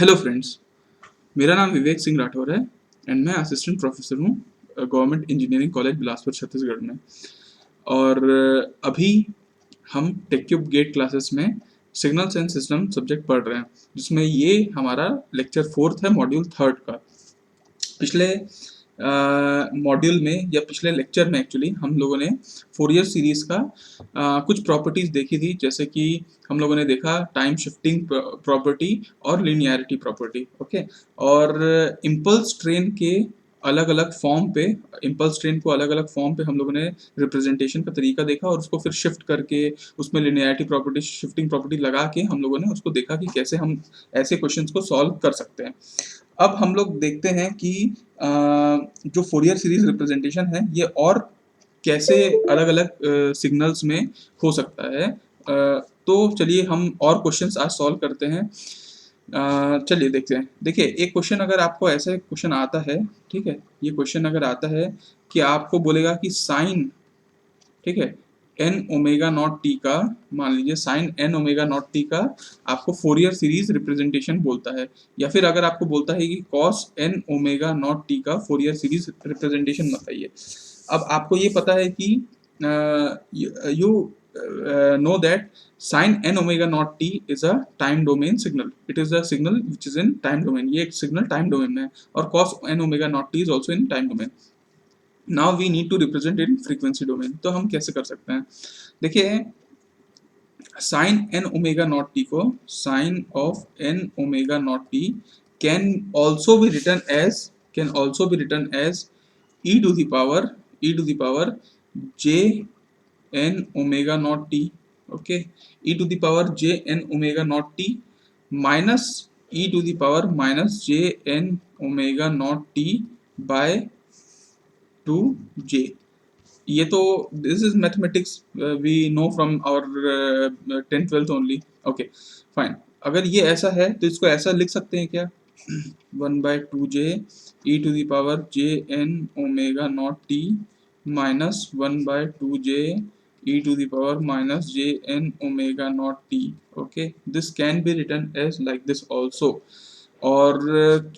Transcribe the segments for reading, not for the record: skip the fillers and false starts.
Hello friends, मेरा नाम विवेक सिंह राठौर है एंड मैं असिस्टेंट प्रोफेसर हूँ government engineering college Bilaspur Chhattisgarh में। और अभी हम टेक्यूब गेट क्लासेस में सिग्नल्स एंड सिस्टम सब्जेक्ट पढ़ रहे हैं, जिसमें ये हमारा लेक्चर 4th है, मॉड्यूल 3rd का। पिछले मॉड्यूल में या पिछले लेक्चर में एक्चुअली हम लोगों ने फोरियर सीरीज का कुछ प्रॉपर्टीज देखी थी, जैसे कि हम लोगों ने देखा टाइम शिफ्टिंग प्रॉपर्टी और लिनियरिटी प्रॉपर्टी। ओके, और इम्पल्स ट्रेन के अलग अलग फॉर्म पे, इम्पल्स ट्रेन को अलग अलग फॉर्म पे हम लोगों ने रिप्रेजेंटेशन का तरीका देखा और उसको फिर शिफ्ट करके उसमें लिनियरिटी प्रॉपर्टी, शिफ्टिंग प्रॉपर्टी लगा के हम लोगों ने उसको देखा कि कैसे हम ऐसे क्वेश्चंस को सॉल्व कर सकते हैं। अब हम लोग देखते हैं कि जो फोरियर सीरीज रिप्रेजेंटेशन है ये और कैसे अलग अलग सिग्नल्स में हो सकता है। तो चलिए हम और क्वेश्चंस आज सॉल्व करते हैं। चलिए देखते हैं। देखिए, एक क्वेश्चन अगर आपको ऐसे क्वेश्चन आता है, ठीक है, ये क्वेश्चन अगर आता है कि आपको बोलेगा कि साइन, ठीक है, एन ओमेगा नॉट टी का, मान लीजिए sine n omega not t का आपको फोरियर सीरीज रिप्रेजेंटेशन बोलता है, या फिर अगर आपको बोलता है कि cos n omega not t का फोरियर सीरीज रिप्रेजेंटेशन बताइए। अब आपको ये पता है कि you know that sine n omega not t is a time domain signal, it is a signal which is in time domain, ये एक सिग्नल टाइम डोमेन में है, और cos n omega not t is also in time domain. Now we need to represent in frequency domain. तो हम कैसे कर सकते हैं? देखिए, sine n omega not t को, sine of n omega not t can also be written as, can also be written as e to the power, e to the power j n omega naught t, okay, e to the power j n omega naught t minus e to the power minus j n omega naught t by 2j। ये तो this is mathematics, we know from our 10th-12th only. Okay fine, अगर ये ऐसा है तो इसको ऐसा लिख सकते हैं क्या? 1/2j e to the power j n omega naught t minus 1/2j e to the power minus j n omega naught t। Okay, this can be written as like this also. और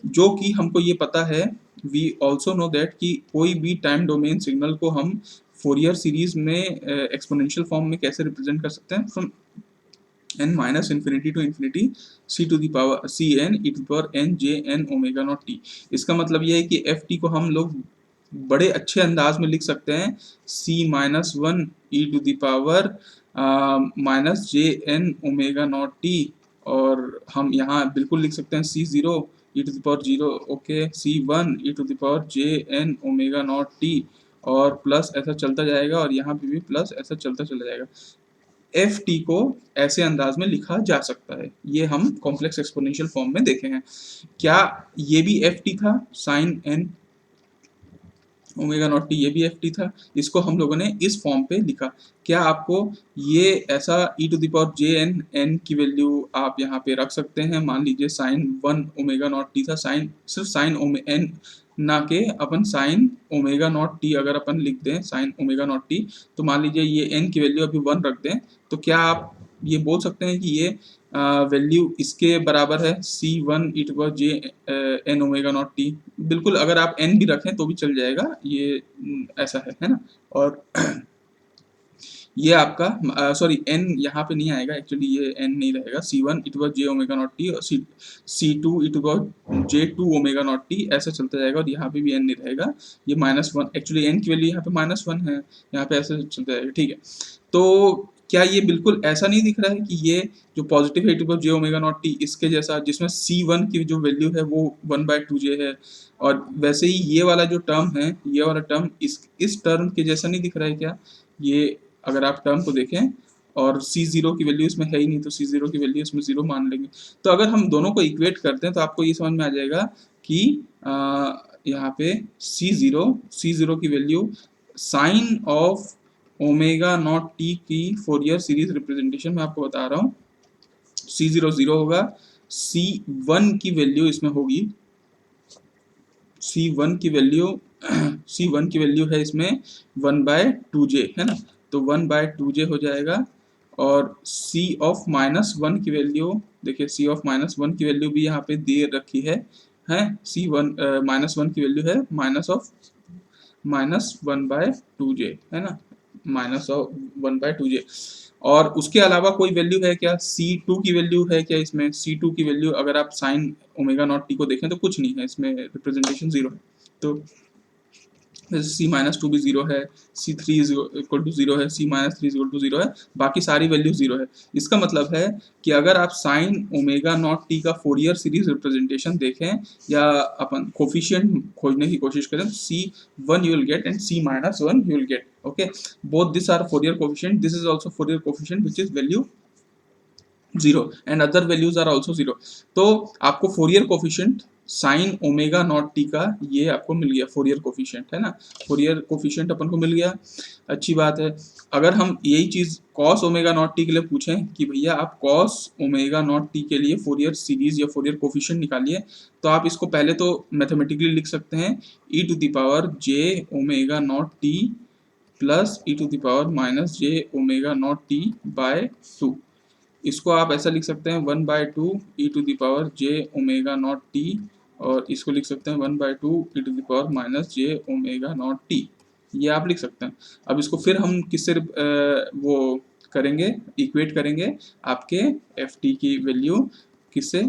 जो कि हमको ये पता है, we also know that कि कोई भी टाइम डोमेन सिग्नल को हम फोरियर सीरीज में एक्सपोनेंशियल फॉर्म में कैसे रिप्रेजेंट कर सकते हैं, from n minus infinity to infinity c to the power c n e to power n j n omega naught t। इसका मतलब ये है कि f t को हम लोग बड़े अच्छे अंदाज में लिख सकते हैं c minus 1 e to the power minus j n omega not t, और हम यहाँ बिल्कुल लिख सकते हैं c0 e to the power 0, okay, c1 e to the power j n omega not t, और प्लस ऐसा चलता जाएगा, और यहाँ पे भी प्लस ऐसा चलता चला जाएगा। एफ टी को ऐसे अंदाज में लिखा जा सकता है, ये हम कॉम्प्लेक्स एक्सपोनेंशियल फॉर्म में देखे हैं। क्या ये भी एफ टी था? Sine n omega not t, ये भी एफ टी था, इसको हम लोगों ने इस फॉर्म पे लिखा। क्या आपको ये ऐसा e to the power j n, n की वैल्यू आप यहाँ पे रख सकते हैं? मान लीजिए साइन 1 ओमेगा नॉट टी था, साइन सिर्फ साइन एन ना के अपन साइन ओमेगा नॉट टी अगर अपन लिख दें साइन ओमेगा नॉट टी, तो मान लीजिए ये n की वैल्यू अभी 1 रख दें, तो क्या आप ये बोल सकते हैं कि ये वैल्यू इसके बराबर है c1 e to power j n omega not t? बिल्कुल, अगर आप n भी रखें तो भी चल जाएगा, ये ऐसा है ना। और ये आपका सॉरी n यहाँ पे नहीं आएगा एक्चुअली, ये n नहीं रहेगा, c1 e to power j omega not t और c2 e to power j2 omega not t, ऐसा चलता जाएगा, और यहाँ पे भी n नहीं रहेगा, ये -1, एक्चुअली n की वैल्यू यहाँ पे -1 है, यहाँ पे ऐसे चलता जाएगा, ठीक है। तो क्या ये बिल्कुल ऐसा नहीं दिख रहा है कि ये जो पॉजिटिव है e to power j omega not t, इसके जैसा, जिसमें c1 की जो वैल्यू है वो 1/2j है, और वैसे ही ये वाला जो टर्म है, ये वाला टर्म इस टर्म के जैसा नहीं दिख रहा है क्या? ये अगर आप टर्म को देखें, और c0 की वैल्यू इसमें है ही नहीं, तो c0 की वैल्यू इसमें 0 मान लेंगे। तो अगर हम दोनों को इक्वेट करते हैं तो आपको ये समझ में आ जाएगा कि यहाँ पे c0 की value sine of omega not t की फोरियर सीरीज रिप्रेजेंटेशन में आपको बता रहा हूँ, c0 0 होगा, c1 की वैल्यू इसमें होगी, c1 की वैल्यू c1 की वैल्यू है इसमें 1/2j, है ना, तो 1/2j हो जाएगा, और c ऑफ -1 की वैल्यू देखिए सी ऑफ -1 की वैल्यू भी यहाँ पे दे रखी है C1 -1 की वैल्यू है -1/2j, है ना, -1/2j। और उसके अलावा कोई वैल्यू है क्या, C2 की वैल्यू है क्या इसमें, C2 की वैल्यू अगर आप साइन ओमेगा नॉट टी को देखें तो कुछ नहीं है इसमें, रिप्रेजेंटेशन 0 है। तो C-2 भी 0 है, C3 इज इक्वल टू 0 है, C-3 इज इक्वल टू 0 है, बाकी सारी वैल्यू 0 है। इसका मतलब है कि अगर आप साइन ओमेगा नॉट टी का फोरियर सीरीज रिप्रेजेंटेशन देखें या अपन कोफिशिएंट खोजने की कोशिश करें, C1 you will get and C-1 you will get, okay, both these are Fourier coefficient, this is also Fourier coefficient which is value 0 and other values are also 0। तो आपको Fourier coefficient sign omega not t का ये आपको मिल गया, Fourier coefficient है ना, Fourier coefficient अपन को मिल गया, अच्छी बात है। अगर हम यही चीज कॉस ओमेगा नॉट टी के लिए पूछें कि भैया आप कॉस ओमेगा नॉट टी के लिए फोरियर सीरीज या फोरियर कोफिशिएंट निकालिए, तो आप इसको पहले तो मैथमेटिकली लिख सकते हैं e⁻j omega not t plus e⁻−j omega not टी/2। इसको आप ऐसा लिख सकते हैं 1/2 e⁻j ओमेगा नॉट टी, और इसको लिख सकते हैं 1/2 e⁻−j ओमेगा नॉट टी, ये आप लिख सकते हैं। अब इसको फिर हम किससे वो करेंगे, इक्वेट करेंगे आपके एफ टी की वैल्यू किससे,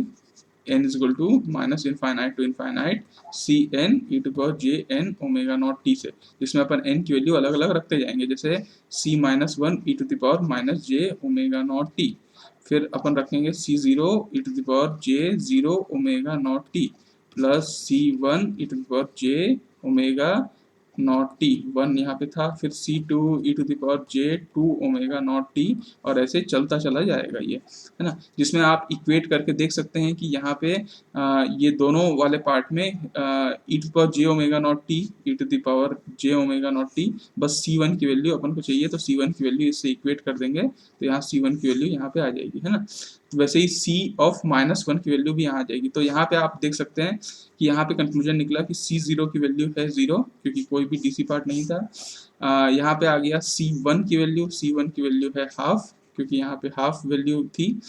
n is equal to -infinite to infinite c n e⁻jn omega not t से, जिसमें अपन n की वैल्यू अलग अलग रखते जाएंगे, जैसे C-1 e⁻−j omega not T, फिर अपन रखेंगे C0 e⁻j0 omega naught t plus C1 e⁻j omega not T, 1 यहाँ पे था, फिर C2 e⁻j2 omega naught t, और ऐसे चलता चला जाएगा ये, है ना, जिसमें आप इक्वेट करके देख सकते हैं कि यहाँ पे ये दोनों वाले पार्ट में e⁻j omega not T, e⁻j omega not T, बस C1 की वैल्यू अपन को चाहिए तो C1 की वैल्यू इससे इक्वेट कर देंगे, तो यहाँ C1 की वैल्यू यहाँ पे आ जाएगी, है ना। तो वैसे ही C ऑफ -1 की वैल्यू भी यहाँ आ जाएगी। तो यहाँ पे आप देख सकते हैं कि यहाँ पे कंक्लूजन निकला कि C0 की वैल्यू है 0, क्योंकि कोई भी डीसी पार्ट नहीं था। यहाँ पे आ गया C1 की वैल्यू, C1 की वैल्यू है हाफ, क्योंकि यहाँ पे हाफ वैल्यू थी,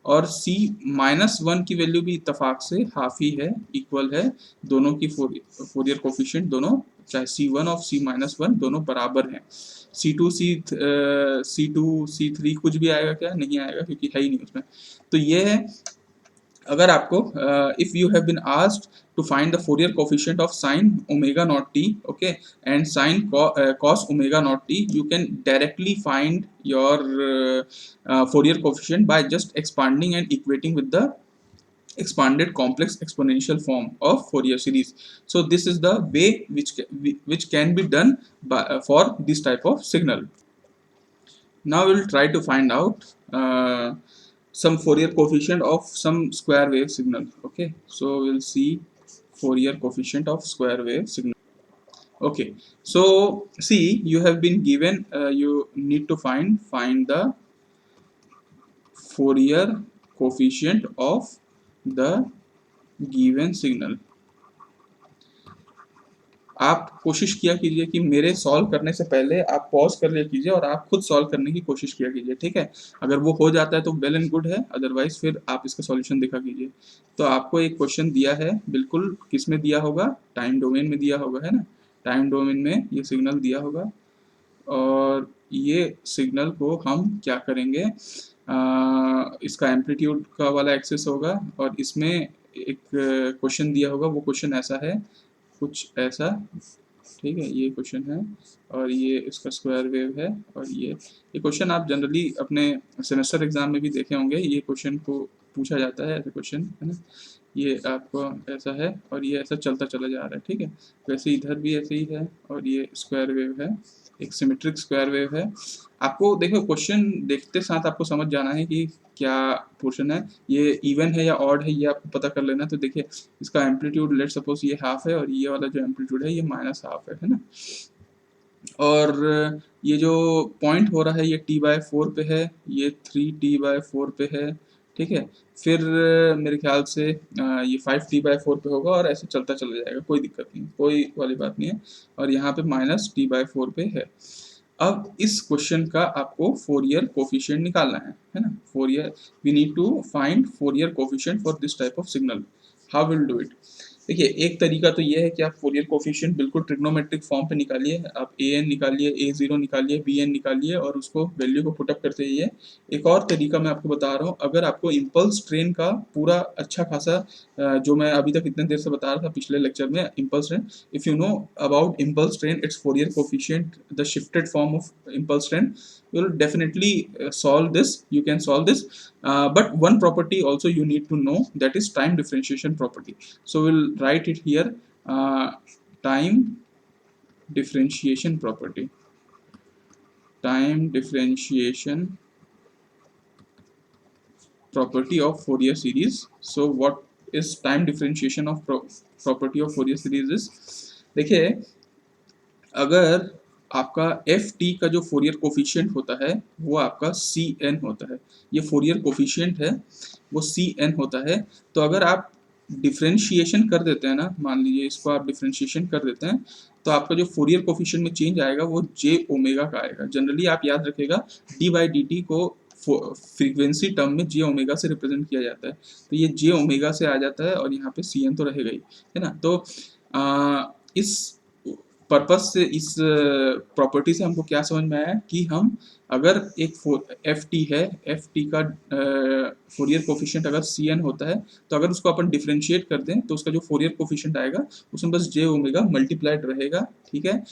और C-1 की वैल्यू भी इत्तेफाक से हाफ ही है, इक्वल है, दोनों की फोरियर कोफिशिएंट दोनों, चाहे C1 और C-1 दोनों बराबर हैं। C2 C3 कुछ भी आएगा क्या, नहीं आएगा, क्योंकि है ही नहीं उसमें। तो ये है, अगर आपको if you have been asked to find the Fourier coefficient of sin omega naught t, okay, and sin cos omega naught t, you can directly find your Fourier coefficient by just expanding and equating with the expanded complex exponential form of Fourier series. So this is the way which can be done by, for this type of signal. Now we will try to find out some Fourier coefficient of some square wave signal. Okay, so we'll see Fourier coefficient of square wave signal. Okay, so see, you have been given you need to find the Fourier coefficient of the given signal. आप कोशिश किया कीजिए कि मेरे solve करने से पहले आप पॉज कर लिया कीजिए और आप खुद सॉल्व करने की कोशिश किया कीजिए, ठीक है। अगर वो हो जाता है तो वेल एंड गुड है, अदरवाइज फिर आप इसका सॉल्यूशन दिखा कीजिए। तो आपको एक क्वेश्चन दिया है, बिल्कुल किस में दिया होगा, टाइम डोमेन में दिया होगा, है ना, टाइम डोमेन में ये सिग्नल दिया होगा, और ये सिग्नल को हम क्या करेंगे, इसका एम्पलीट्यूड का वाला एक्सेस होगा, और इसमें एक क्वेश्चन दिया होगा, वो क्वेश्चन ऐसा है, कुछ ऐसा, ठीक है, ये क्वेश्चन है, और ये इसका स्क्वायर वेव है, और ये क्वेश्चन आप जनरली अपने सेमेस्टर एग्जाम में भी देखे होंगे, ये क्वेश्चन को पूछा जाता है, ऐसा क्वेश्चन, है ना, ये आपको ऐसा है, और ये ऐसा चलता चला जा रहा है, ठीक है। वैसे इधर भी ऐसे ही है, और ये स्क्वायर वेव है, एक सिमेट्रिक स्क्वायर वेव है। आपको देखो क्वेश्चन देखते साथ आपको समझ जाना है कि क्या पोर्शन है, ये इवन है या ऑड है, ये आपको पता कर लेना। तो देखिए इसका एम्पलीट्यूड लेट सपोज ये हाफ है, और ये वाला जो एम्पलीट्यूड है ये -हाफ है ना, और ये जो पॉइंट हो रहा है ये t/4 पे है, ये 3t/4 पे है, ठीक है। फिर मेरे ख्याल से ये 5t/4 पे होगा, और ऐसे चलता चला जाएगा, कोई दिक्कत नहीं, कोई वाली बात नहीं है, और यहाँ पे -t/4 पे है। अब इस क्वेश्चन का आपको फोरियर कोफिशिएंट निकालना है ना। Fourier, we need to find Fourier coefficient for this type of signal. How will do it? देखिए, एक तरीका तो ये है कि आप फोरियर कोफिशिएंट बिल्कुल ट्रिग्नोमेट्रिक फॉर्म पे निकालिए। आप ए एन निकालिए, ए जीरो निकालिए, बी एन निकालिए और उसको वैल्यू को पुटअप करते जाइए। एक और तरीका मैं आपको बता रहा हूँ, अगर आपको इम्पल्स ट्रेन का पूरा अच्छा खासा जो मैं अभी तक इतने देर से बता रहा था पिछले लेक्चर में, impulse train, if you know about impulse train, it's Fourier coefficient, the shifted form of impulse train, you will definitely solve this, you can solve this. But one property also you need to know, that is time differentiation property. So we'll write it here, uh, time differentiation property, time differentiation property of Fourier series. So what is time differentiation of property of Fourier series is, देखिए, अगर आपका F t का जो Fourier coefficient होता है वो आपका सी n होता है, ये फोरियर कोफिशिएंट है वो सी एन होता है। तो अगर आप डिफ्रेंशिएशन कर देते हैं ना, मान लीजिए इसको आप डिफ्रेंशिएशन कर देते हैं, तो आपका जो फोरियर कोफिशिएंट में चेंज आएगा वो जे ओमेगा का आएगा। जनरली आप याद रखेगा डी बाई डी टी को फ्रीक्वेंसी टर्म में जे ओमेगा से रिप्रेजेंट किया जाता है, तो ये जे ओमेगा से आ जाता है और यहाँ पे सी एन तो रहेगा ही, है ना। तो इस पर्पस से, इस प्रॉपर्टी से हमको क्या समझ में आया कि हम अगर एक एफ टी है, एफ टी का फोरियर कोफिशिएंट अगर सी एन होता है, तो अगर उसको अपन डिफ्रेंशिएट कर दें तो उसका जो फोरियर कोफिशिएंट आएगा उसमें बस जे ओमेगा मल्टीप्लाइड रहेगा, ठीक है।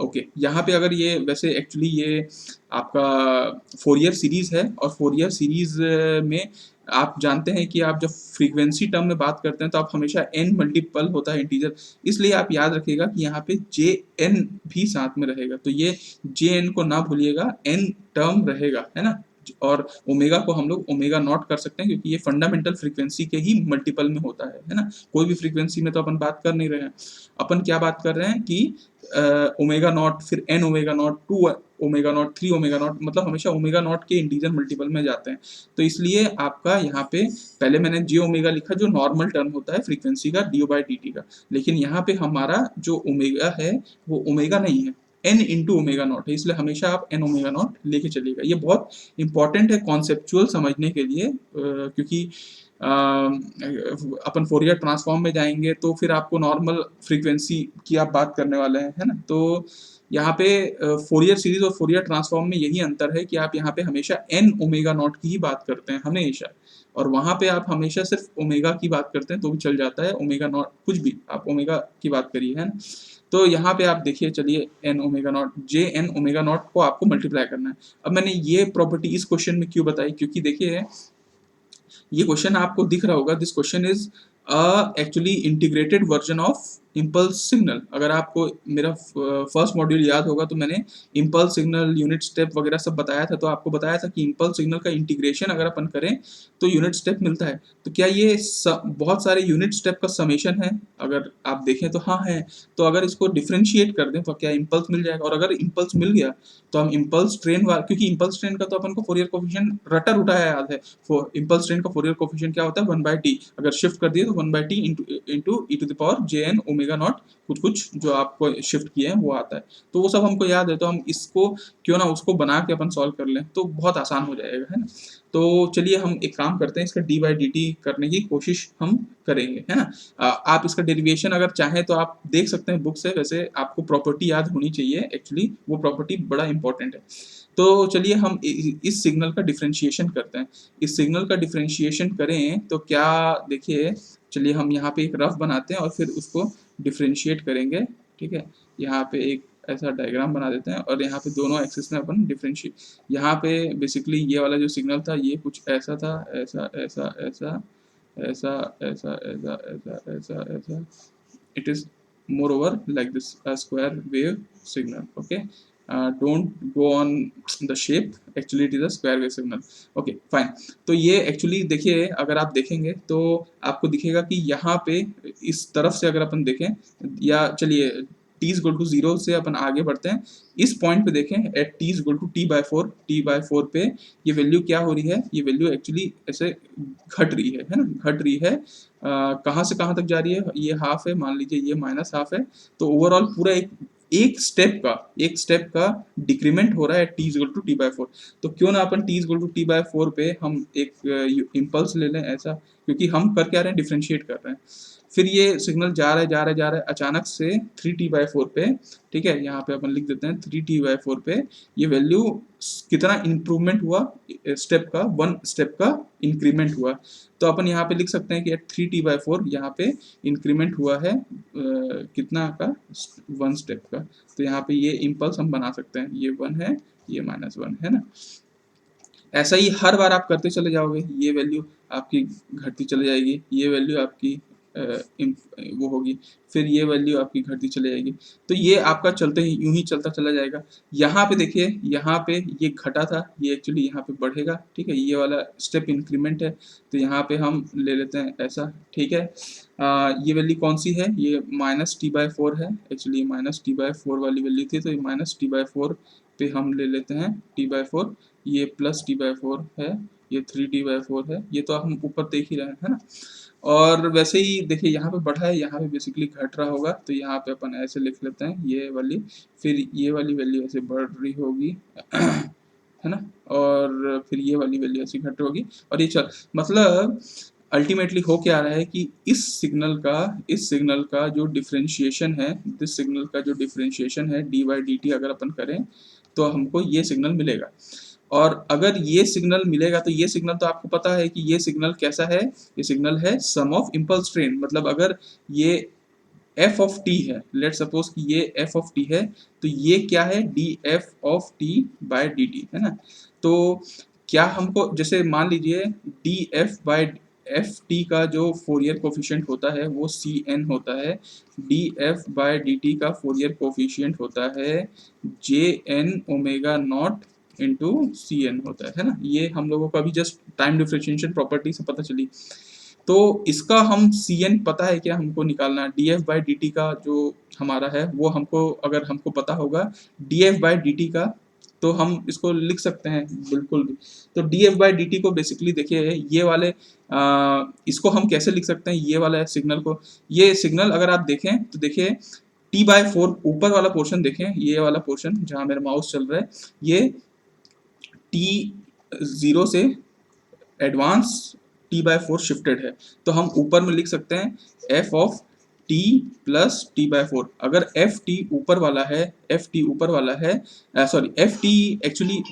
ओके, यहाँ पे अगर ये वैसे एक्चुअली ये आपका फोरियर सीरीज है, और फोरियर सीरीज में आप जानते हैं कि आप जब फ्रीक्वेंसी टर्म में बात करते हैं तो आप हमेशा n मल्टीपल होता है इंटीजर, इसलिए आप याद रखिएगा कि यहाँ पे जे एन भी साथ में रहेगा, तो ये जे एन को ना भूलिएगा, n टर्म रहेगा, है ना। और ओमेगा को हम लोग ओमेगा नॉट कर सकते हैं क्योंकि ये फंडामेंटल फ्रीक्वेंसी के ही मल्टीपल में होता है ना। कोई भी फ्रीक्वेंसी में तो अपन बात कर नहीं रहे हैं, अपन क्या बात कर रहे हैं कि ओमेगा नॉट, फिर n omega naught, two omega naught, three omega naught, मतलब हमेशा ओमेगा नॉट के इंटीजर मल्टीपल में जाते हैं। तो इसलिए आपका यहाँ पे पहले मैंने जे ओमेगा लिखा जो नॉर्मल टर्म होता है फ्रीक्वेंसी का डी बाई डी टी का, लेकिन यहाँ पे हमारा जो ओमेगा है वो ओमेगा नहीं है, एन इंटू ओमेगा नॉट है, इसलिए हमेशा आप एन ओमेगा नॉट लेके चलिएगा। ये बहुत इंपॉर्टेंट है कॉन्सेप्चुअल समझने के लिए, क्योंकि अपन फोरियर ट्रांसफॉर्म में जाएंगे तो फिर आपको नॉर्मल फ्रीक्वेंसी की आप बात करने वाले हैं, है ना। तो यहाँ पे फोरियर सीरीज और फोरियर ट्रांसफॉर्म में यही अंतर है कि आप यहाँ पे हमेशा एन ओमेगा नॉट की ही बात करते हैं हमेशा, और वहाँ पे आप हमेशा सिर्फ ओमेगा की बात करते हैं तो भी चल जाता है, ओमेगा नॉट कुछ भी आप ओमेगा की बात करिए, है ना। तो यहाँ पे आप देखिए, चलिए n omega naught, j n omega naught को आपको मल्टीप्लाई करना है। अब मैंने ये प्रॉपर्टी इस क्वेश्चन में क्यों बताई, क्योंकि देखिए ये क्वेश्चन आपको दिख रहा होगा, this question is actually integrated version of impulse signal. अगर आपको मेरा फर्स्ट मॉड्यूल याद होगा तो मैंने इम्पल्स सिग्नल, यूनिट स्टेप वगैरह सब बताया था, तो आपको बताया था कि इम्पल्स सिग्नल का इंटीग्रेशन अगर अपन करें तो यूनिट स्टेप मिलता है। तो क्या ये बहुत सारे यूनिट स्टेप का समेशन है? अगर आप देखें तो हाँ है। तो अगर इसको डिफ्रेंशिएट कर दें तो क्या इम्पल्स मिल जाएगा? और अगर इम्पल्स मिल गया तो हम इम्पल्स ट्रेन, क्योंकि इम्पल्स ट्रेन का तो अपन को फोरियर कोफिशिएंट रटा उठाया याद है, इम्पल्स ट्रेन का फोरियर कोफिशिएंट क्या होता है, 1/t, अगर शिफ्ट कर दिए तो 1/t into e to the power j n omega naught, कुछ कुछ जो आपको शिफ्ट किए हैं वो आता है। तो वो सब हमको याद है, तो हम इसको क्यों ना उसको बना के अपन सॉल्व कर लें, तो बहुत आसान हो जाएगा, है ना। तो चलिए हम एक काम करते हैं, इसका डी बाई डी टी करने की कोशिश हम करेंगे, है ना। आप इसका डेरिवेशन अगर चाहें तो आप देख सकते हैं बुक से, वैसे आपको प्रॉपर्टी याद होनी चाहिए, एक्चुअली वो प्रॉपर्टी बड़ा इंपॉर्टेंट है। तो चलिए हम इस सिग्नल का डिफ्रेंशिएशन करते हैं। इस सिग्नल का डिफ्रेंशिएशन करें तो क्या, देखिए चलिए हम यहाँ पे एक रफ बनाते हैं और फिर उसको डिफ्रेंशिएट करेंगे, ठीक है। यहाँ पे एक ऐसा डायग्राम बना देते हैं और यहाँ पे दोनों एक्सिस में अपन डिफ्रेंशिएट, यहाँ पे बेसिकली ये वाला जो सिग्नल था ये कुछ ऐसा था, ऐसा ऐसा ऐसा ऐसा ऐसा ऐसा ऐसा ऐसा ऐसा, it is moreover like this, a square wave signal, okay. Don't go on the shape, actually it is a square wave signal, okay fine। तो ये एक्चुअली देखिए, अगर आप देखेंगे तो आपको दिखेगा कि यहाँ पे इस तरफ से अगर अपन देखें, या चलिए t इज इक्वल टू 0 से अपन आगे बढ़ते हैं, इस पॉइंट पे देखें at t is equal to t/4 पे ये वैल्यू क्या हो रही है, ये वैल्यू एक्चुअली ऐसे घट रही है ना, घट रही है। कहाँ से कहाँ तक जा रही है, ये हाफ है, मान लीजिए ये माइनस हाफ है, तो ओवरऑल पूरा एक एक स्टेप का डिक्रीमेंट हो रहा है t equal to t by four. तो क्यों ना अपन t equal to t by four पे हम एक इम्पल्स ले लें ऐसा, क्योंकि हम कर क्या रहे हैं, डिफ्रेंशिएट कर रहे हैं। फिर ये सिग्नल जा रहा है जा रहा है जा रहा है, अचानक से थ्री टी बाई फोर पे, ठीक है, यहाँ पे अपन लिख देते हैं थ्री टी बाई फोर पे ये वैल्यू कितना इंप्रूवमेंट हुआ, स्टेप का, वन स्टेप का इंक्रीमेंट हुआ। तो अपन यहाँ पे लिख सकते हैं कि at three t by four यहाँ पे इंक्रीमेंट हुआ है कितना का, वन स्टेप का। तो यहाँ पे ये इम्पल्स हम बना सकते हैं, ये वन है, ये माइनस वन है ना। ऐसा ही हर बार आप करते चले जाओगे, ये वैल्यू आपकी घटती चली जाएगी, ये वैल्यू आपकी वो होगी, फिर ये वैल्यू आपकी घटती चली जाएगी। तो ये आपका चलते ही यूं ही चलता चला जाएगा। यहाँ पे देखिए, यहाँ पे ये घटा था, ये एक्चुअली यहाँ पे बढ़ेगा, ठीक है, ये वाला स्टेप इंक्रीमेंट है। तो यहाँ पे हम ले लेते हैं ऐसा, ठीक है। ये वैल्यू कौन सी है, ये माइनस टी बाई फोर है, actually minus T by four वाली वैल्यू थी, तो ये माइनस टी बाई फोर पे हम ले लेते हैं टी बाई फोर, ये प्लस टी बाई फोर है, ये थ्री टी बाई फोर है, ये तो हम ऊपर देख ही रहे हैं, है ना। और वैसे ही देखिए यहाँ पे बढ़ा है, यहाँ पे बेसिकली घट रहा होगा, तो यहाँ पे अपन ऐसे लिख लेते हैं ये वाली, फिर ये वाली वैल्यू ऐसे बढ़ रही होगी है ना, और फिर ये वाली वैल्यू ऐसी घट होगी, और ये चल, मतलब अल्टीमेटली हो क्या रहा है कि इस सिग्नल का जो डिफरेंशिएशन है, दिस सिग्नल का जो डिफरेंशिएशन है डी बाई डी टी अगर अपन करें तो हमको ये सिग्नल मिलेगा। और अगर ये सिग्नल मिलेगा तो ये सिग्नल तो आपको पता है कि ये सिग्नल कैसा है, ये सिग्नल है सम ऑफ इम्पल्स ट्रेन। मतलब अगर ये एफ ऑफ टी है, लेट सपोज कि ये एफ ऑफ टी है, तो ये क्या है, d f of t by d t, है ना। तो क्या हमको, जैसे मान लीजिए d f by f t का जो फोरियर कोफिशिएंट होता है वो सी एन होता है, d f by d t का फोरियर कोफिशिएंट होता है j n omega naught into c n होता है ना। ये हम लोगों को अभी जस्ट टाइम डिफरेंशिएशन प्रॉपर्टी से पता चली। तो इसका हम सी एन पता है क्या, हमको निकालना है d f by d t का जो हमारा है वो हमको, अगर हमको पता होगा D f by d t का, तो हम इसको लिख सकते हैं बिल्कुल भी। तो d f by d T को बेसिकली देखिए ये वाले इसको हम कैसे लिख सकते हैं, ये वाला सिग्नल को, ये सिग्नल अगर आप देखें तो देखिए टी बाई फोर ऊपर वाला पोर्शन देखें, ये वाला पोर्शन जहाँ मेरा माउस चल रहा है, ये टी जीरो से advance T by four shifted है। तो हम ऊपर में लिख सकते हैं F of T plus t by four. अगर एफ टी ऊपर वाला है, एफ टी ऊपर वाला है, sorry F T actually,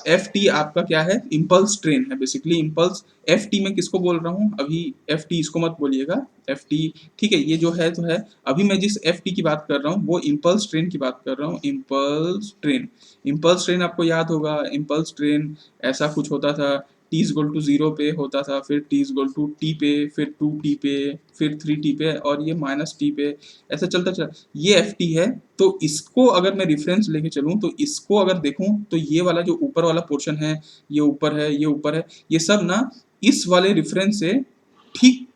F T आपका क्या है, इम्पल्स ट्रेन है बेसिकली। इम्पल्स एफ टी में किसको बोल रहा हूँ अभी, एफ टी इसको मत बोलिएगा, एफ टी ठीक है, ये जो है तो है। अभी मैं जिस एफ टी की बात कर रहा हूँ वो इम्पल्स ट्रेन की बात कर रहा हूँ, इम्पल्स ट्रेन। इम्पल्स ट्रेन आपको याद होगा, इम्पल्स ट्रेन ऐसा कुछ होता था, t is equal to zero पे होता था, फिर t is equal to t पे, फिर टू टी पे, फिर थ्री टी पे, और ये माइनस टी पे, ऐसा चलता चला। ये एफ टी है, तो इसको अगर मैं रेफरेंस लेके चलूँ तो इसको अगर देखूँ तो ये वाला जो ऊपर वाला पोर्शन है, ये ऊपर है, ये ऊपर है, ये सब ना इस वाले रेफरेंस से ठीक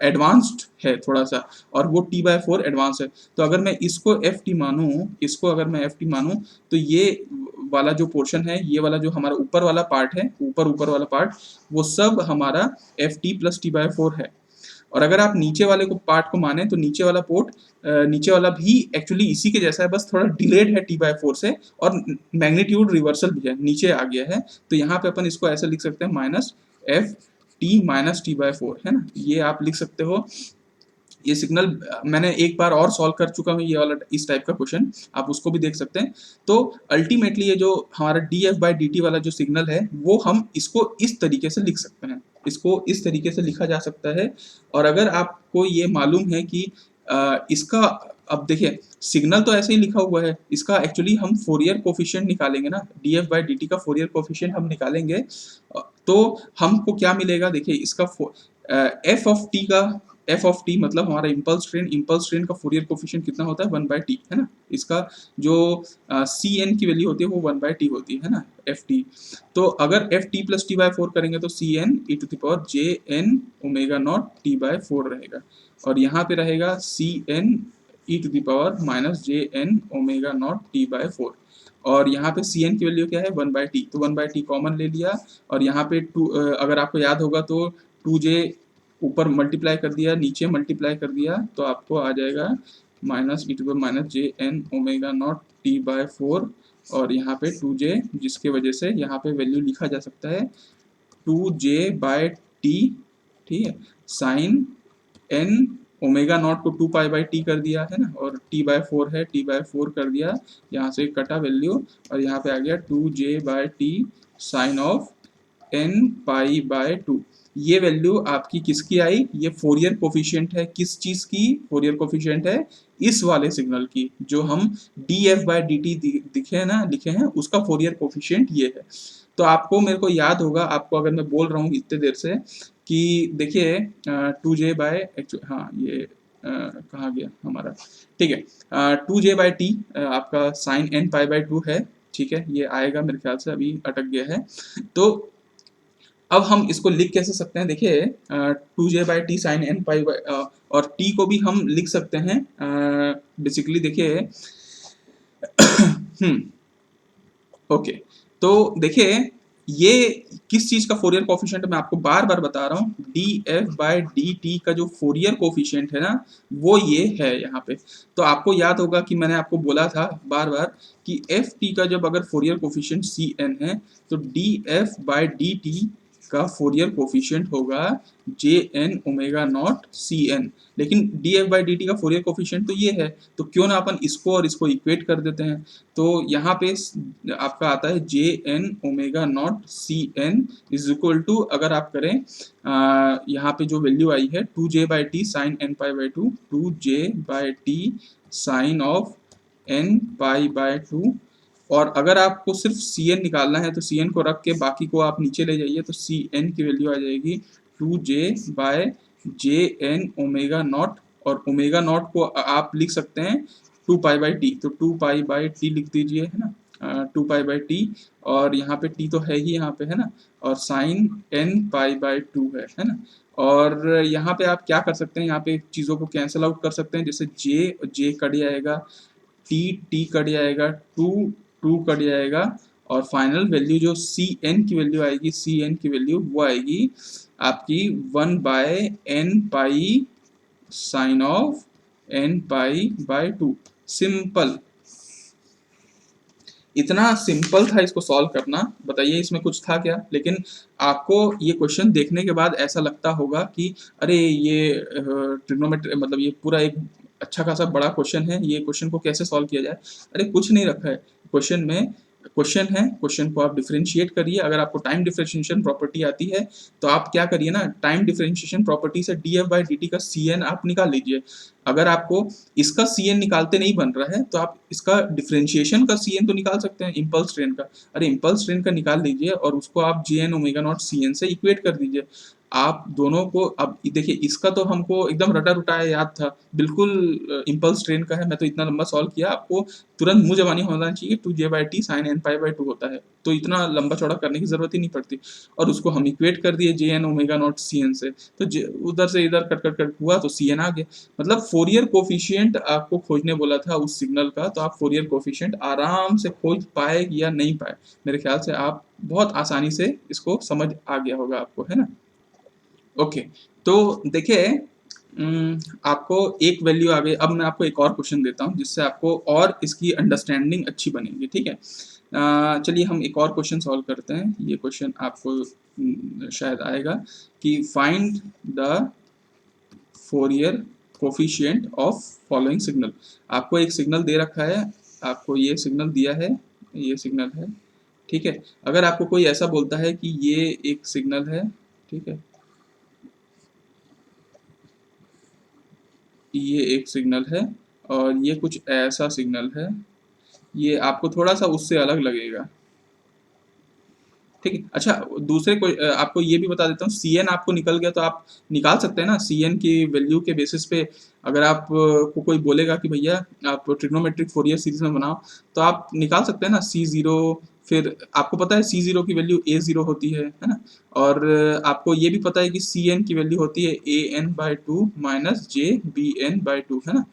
एडवांस्ड है थोड़ा सा, और वो टी बाई फोर एडवांस है। तो अगर मैं इसको एफ टी मानूँ, इसको अगर मैं एफ टी मानूँ, तो ये वाला जो पोर्शन है, ये वाला जो हमारा ऊपर वाला पार्ट है, ऊपर वाला पार्ट, वो सब हमारा F t plus t by four है। और अगर आप नीचे वाले को पार्ट को माने तो नीचे वाला पोर्ट, नीचे वाला भी एक्चुअली इसी के जैसा है, बस थोड़ा डिलेड है टी बाई फोर से, और मैग्नीट्यूड रिवर्सल भी है, नीचे आ गया है। तो यहाँ पे अपन इसको ऐसे लिख सकते हैं minus F T minus T by four, है ना, ये आप लिख सकते हो। ये सिग्नल मैंने एक बार और सॉल्व कर चुका हूँ, ये वाला इस टाइप का क्वेश्चन, आप उसको भी देख सकते हैं। तो अल्टीमेटली ये जो हमारा D f by d T वाला जो सिग्नल है वो हम इसको इस तरीके से लिख सकते हैं, इसको इस तरीके से लिखा जा सकता है। और अगर आपको ये मालूम है कि इसका, अब देखिए सिग्नल तो ऐसे ही लिखा हुआ है, इसका एक्चुअली हम फोरियर कोफिशिएंट निकालेंगे ना, D f by d t का फोरियर कोफिशिएंट हम निकालेंगे, तो हमको क्या मिलेगा, देखिए इसका एफ ऑफ टी का, एफ ऑफ टी मतलब हमारा इम्पल्स ट्रेन का फोरियर कोफिशिएंट कितना होता है, वन बाई टी, है ना। इसका जो सी एन की वैल्यू होती है वो वन बाई टी होती है ना, एफ टी। तो अगर f t plus t by four करेंगे तो c n e to the power j n omega not t by four रहेगा, और यहाँ पे रहेगा c n e to the power minus j n omega not t by four. और यहाँ पे सी एन की वैल्यू क्या है, वन बाई टी, तो वन बाई टी कॉमन ले लिया, और यहाँ पे टू, अगर आपको याद होगा तो टू जे ऊपर मल्टीप्लाई कर दिया, नीचे मल्टीप्लाई कर दिया, तो आपको आ जाएगा minus e to the minus j n omega not t by 4 और यहाँ पे 2j, जिसके वजह से यहाँ पे वैल्यू लिखा जा सकता है 2j बाय टी, ठीक है, साइन एन ओमेगा नॉट को 2 पाई बाई टी कर दिया है ना, और टी बाय 4 है, टी बाय 4 कर दिया, यहाँ से कटा वैल्यू और यहाँ पे आ गया 2j by t sine of n pi by 2। ये वैल्यू आपकी किसकी आई? ये फोरियर कोफिशिएंट है, किस चीज की फोरियर कोफिशिएंट है? इस वाले सिग्नल की, जो हम d f by d t दिखे ना, लिखे हैं, उसका फोरियर कोफिशिएंट ये है। तो आपको, मेरे को याद होगा आपको, अगर मैं बोल रहा हूँ इतने देर से कि देखिए 2j बाय, हाँ ये कहाँ गया हमारा, ठीक है, 2j बाय टी आपका साइन एन पाई बाय 2 है, ठीक है, ये आएगा मेरे ख्याल से, अभी अटक गया है। तो अब हम इसको लिख कैसे सकते हैं? देखिए 2j by t sine n pi by, और t को भी हम लिख सकते हैं बेसिकली, देखिए ओके, तो देखिए ये किस चीज का फोरियर कोफिशिएंट मैं आपको बार बार बता रहा हूँ, d f by d t का जो फोरियर कोफिशिएंट है ना, वो ये है यहाँ पे। तो आपको याद होगा कि मैंने आपको बोला था बार बार कि एफ टी का जब अगर फोरियर कोफिशिएंट सी एन है, तो d f by d t का फोरियर कोफिशिएंट होगा j n omega not C n. लेकिन d f by d t का फोरियर कोफिशिएंट तो ये है, तो क्यों ना अपन इसको और इसको इक्वेट कर देते हैं। तो यहाँ पे आपका आता है j n omega not C n is equal to, अगर आप करें यहाँ पे जो वैल्यू आई है 2j by t sine n pi by 2, 2j by t sine of n pi by 2, और अगर आपको सिर्फ सी एन निकालना है तो सी एन को रख के बाकी को आप नीचे ले जाइए, तो सी एन की वैल्यू आ जाएगी 2j by j n omega naught, और ओमेगा नॉट को आप लिख सकते हैं 2 पाई बाई टी, तो 2 पाई बाई टी लिख दीजिए, है ना, 2 पाई बाई टी, और यहाँ पे टी तो है ही यहाँ पे, है ना, और साइन एन पाई बाई 2 है ना। और यहाँ पे आप क्या कर सकते हैं, यहाँ पे चीज़ों को कैंसिल आउट कर सकते हैं, जैसे जे कट जाएगा, टी कट जाएगा, टू कट जाएगा, और फाइनल वैल्यू जो सी एन की वैल्यू आएगी, सी एन की वैल्यू वो आएगी आपकी 1 by n pi sine of n pi by 2। Simple, इतना सिंपल था इसको सॉल्व करना, बताइए इसमें कुछ था क्या? लेकिन आपको ये क्वेश्चन देखने के बाद ऐसा लगता होगा कि अरे ये ट्रिग्नोमेट्री, मतलब ये पूरा एक अच्छा खासा बड़ा क्वेश्चन है, ये क्वेश्चन को कैसे सॉल्व किया जाए? अरे कुछ नहीं रखा है क्वेश्चन में, क्वेश्चन है, क्वेश्चन को आप डिफरेंशिएट करिए। अगर आपको टाइम डिफरेंशिएशन प्रॉपर्टी आती है तो आप क्या करिए ना, टाइम डिफरेंशिएशन प्रॉपर्टी से D f by d t का सी एन आप निकाल लीजिए। अगर आपको इसका सी एन निकालते नहीं बन रहा है तो आप इसका डिफरेंशिएशन का सी एन तो निकाल सकते हैं, इम्पल्स ट्रेन का। अरे इम्पल्स ट्रेन का निकाल लीजिए और उसको आप j n omega not C n से इक्वेट कर दीजिए। आप दोनों को, अब देखिए इसका तो हमको एकदम रटा रुटाया याद था, बिल्कुल इम्पल्स ट्रेन का है, मैं तो इतना लंबा सॉल्व किया, आपको तुरंत मुंह जबानी होना चाहिए 2j by t sine n pi by 2 होता है, तो इतना लंबा चौड़ा करने की जरूरत ही नहीं पड़ती। और उसको हम इक्वेट कर दिए j n omega not C n से, तो उधर से इधर कट कट कट हुआ तो सी एन आ गया। मतलब फोरियर कोफिशिएंट आपको खोजने बोला था उस सिग्नल का, तो आप फोरियर कोफिशिएंट आराम से खोज पाए या नहीं पाए, मेरे ख्याल से आप बहुत आसानी से इसको समझ आ गया होगा आपको, है ना। ओके, तो देखिए आपको एक वैल्यू आ गई, अब मैं आपको एक और क्वेश्चन देता हूँ जिससे आपको और इसकी अंडरस्टैंडिंग अच्छी बनेगी, ठीक है। चलिए हम एक और क्वेश्चन सॉल्व करते हैं। ये क्वेश्चन आपको शायद आएगा कि find the Fourier coefficient of following signal. आपको एक सिग्नल दे रखा है, आपको ये सिग्नल दिया है, ये सिग्नल है, ठीक है। अगर आपको कोई ऐसा बोलता है कि ये एक सिग्नल है, ठीक है, ये एक सिग्नल है और ये कुछ ऐसा सिग्नल है, ये आपको थोड़ा सा उससे अलग लगेगा, ठीक है। अच्छा, दूसरे को आपको ये भी बता देता हूँ, सी एन आपको निकल गया तो आप निकाल सकते हैं ना, सी एन की वैल्यू के बेसिस पे अगर आप को कोई बोलेगा कि भैया आप ट्रिग्नोमेट्रिक फोरियर सीरीज में बनाओ, तो आप निकाल सकते हैं ना सी जीरो, फिर आपको पता है सी जीरो की वैल्यू ए जीरो होती है ना, और आपको ये भी पता है कि सी एन की वैल्यू होती है a n by two minus j b n by two, है ना।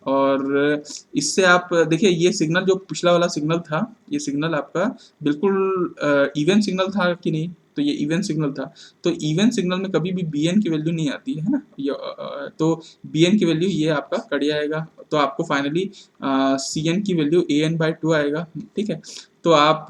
और इससे आप देखिए ये सिग्नल जो पिछला वाला सिग्नल था, ये सिग्नल आपका बिल्कुल इवन सिग्नल था कि नहीं, तो ये इवन सिग्नल था। तो इवन सिग्नल में कभी भी बी एन की वैल्यू नहीं आती है ना, तो बी एन की वैल्यू ये आपका कट जाएगा, तो आपको फाइनली सी एन की value a n by two आएगा। ठीक है, तो आप